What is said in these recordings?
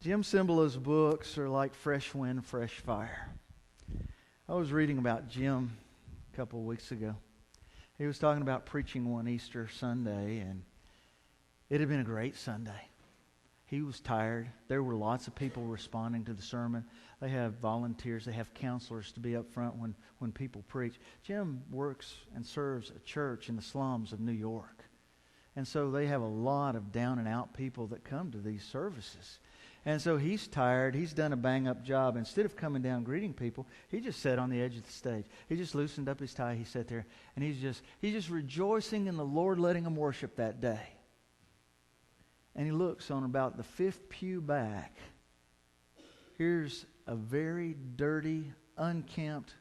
Jim Cymbala's books are like fresh wind, fresh fire. I was reading about Jim a couple of weeks ago. He was talking about preaching one Easter Sunday, and it had been a great Sunday. He was tired. There were lots of people responding to the sermon. They have volunteers. They have counselors to be up front when people preach. Jim works and serves a church in the slums of New York. And so they have a lot of down and out people that come to these services. And so he's tired. He's done a bang-up job. Instead of coming down greeting people, he just sat on the edge of the stage. He just loosened up his tie. He sat there, and he's just rejoicing in the Lord letting him worship that day. And he looks on about the fifth pew back. Here's a very dirty, unkempt,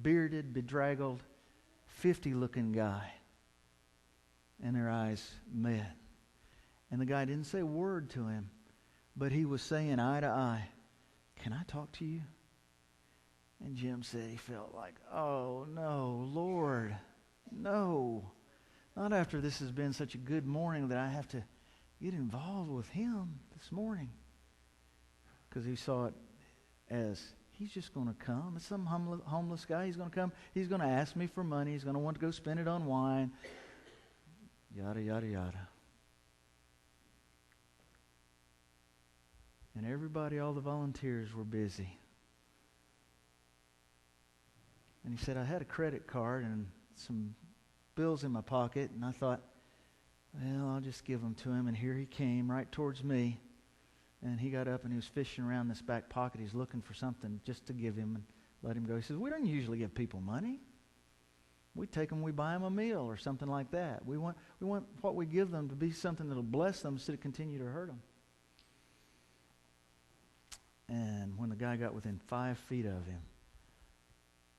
bearded, bedraggled, 50-looking guy. And their eyes met. And the guy didn't say a word to him, but he was saying eye to eye, "Can I talk to you?" And Jim said he felt like, "Oh, no, Lord, no. Not after this has been such a good morning that I have to get involved with him this morning." Because he saw it as, he's just going to come. It's some homeless guy. He's going to come. He's going to ask me for money. He's going to want to go spend it on wine. Yada, yada, yada. And everybody, all the volunteers were busy. And he said, "I had a credit card and some bills in my pocket, and I thought, well, I'll just give them to him." And here he came right towards me. And he got up and he was fishing around this back pocket. He's looking for something just to give him and let him go. He says, "We don't usually give people money. We take them, we buy them a meal or something like that. We want what we give them to be something that will bless them instead of continue to hurt them." And when the guy got within 5 feet of him,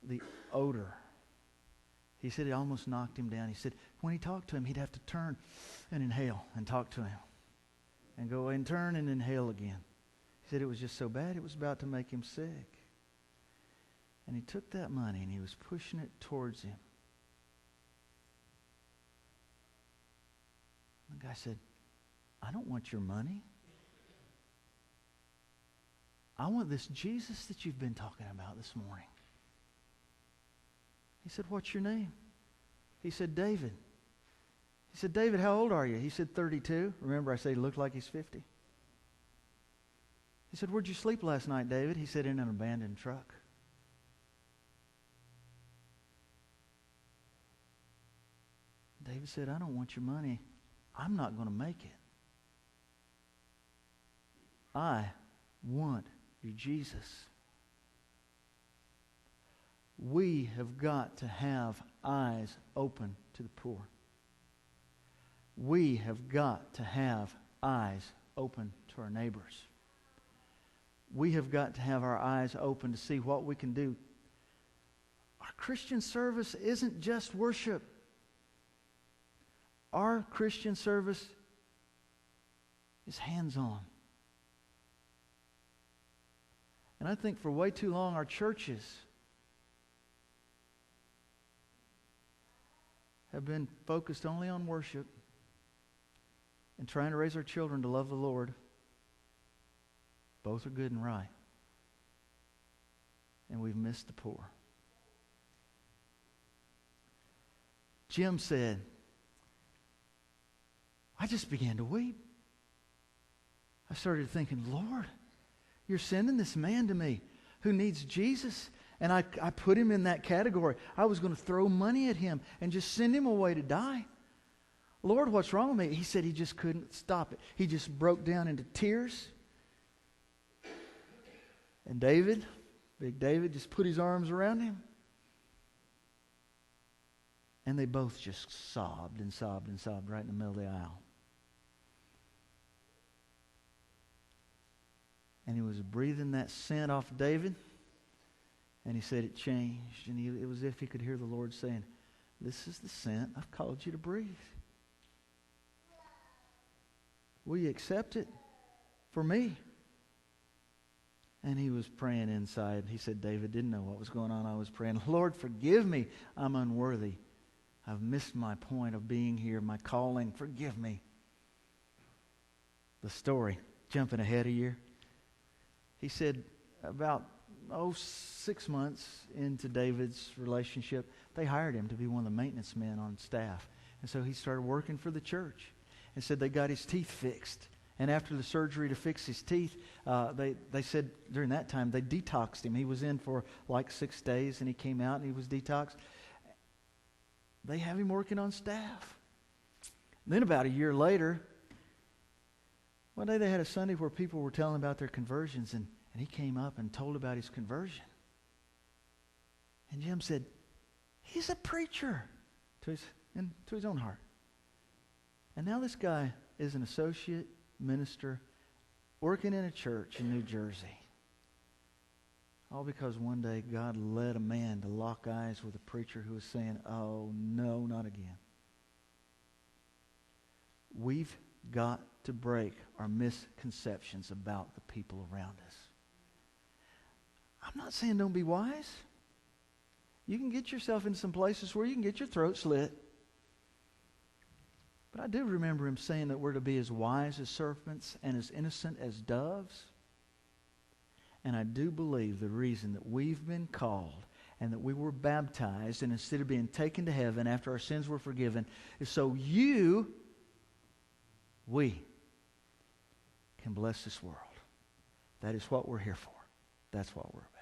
the odor, he said it almost knocked him down. He said when he talked to him, he'd have to turn and inhale and talk to him. And go and turn and inhale again. He said it was just so bad, it was about to make him sick. And he took that money and he was pushing it towards him. The guy said, "I don't want your money. I want this Jesus that you've been talking about this morning." He said, "What's your name?" He said, "David." He said, "David, how old are you?" He said, 32. Remember, I said he looked like he's 50. He said, "Where'd you sleep last night, David?" He said, "In an abandoned truck." David said, "I don't want your money. I'm not going to make it. I want your Jesus." We have got to have eyes open to the poor. We have got to have eyes open to our neighbors. We have got to have our eyes open to see what we can do. Our Christian service isn't just worship. Our Christian service is hands-on. And I think for way too long our churches have been focused only on worship and trying to raise our children to love the Lord. Both are good and right. And we've missed the poor. Jim said, "I just began to weep. I started thinking, Lord, you're sending this man to me who needs Jesus." And I put him in that category. I was going to throw money at him and just send him away to die. Lord, what's wrong with me? He said he just couldn't stop it. He just broke down into tears. And David, big David, just put his arms around him. And they both just sobbed and sobbed and sobbed right in the middle of the aisle. And he was breathing that scent off of David. And he said it changed. And it was as if he could hear the Lord saying, "This is the scent I've called you to breathe. Will you accept it for me?" And he was praying inside. He said David didn't know what was going on. I was praying, "Lord, forgive me. I'm unworthy. I've missed my point of being here, my calling. Forgive me." The story, jumping ahead a year, he said about 6 months into David's relationship, they hired him to be one of the maintenance men on staff. And so he started working for the church. And said they got his teeth fixed. And after the surgery to fix his teeth, they said during that time they detoxed him. He was in for like 6 days and he came out and he was detoxed. They have him working on staff. Then about a year later, one day they had a Sunday where people were telling about their conversions, and he came up and told about his conversion. And Jim said, he's a preacher, to his own heart. And now this guy is an associate minister working in a church in New Jersey. All because one day God led a man to lock eyes with a preacher who was saying, oh, no, not again. We've got to break our misconceptions about the people around us. I'm not saying don't be wise. You can get yourself in some places where you can get your throat slit. But I do remember him saying that we're to be as wise as serpents and as innocent as doves. And I do believe the reason that we've been called and that we were baptized, and instead of being taken to heaven after our sins were forgiven, is so we can bless this world. That is what we're here for. That's what we're about.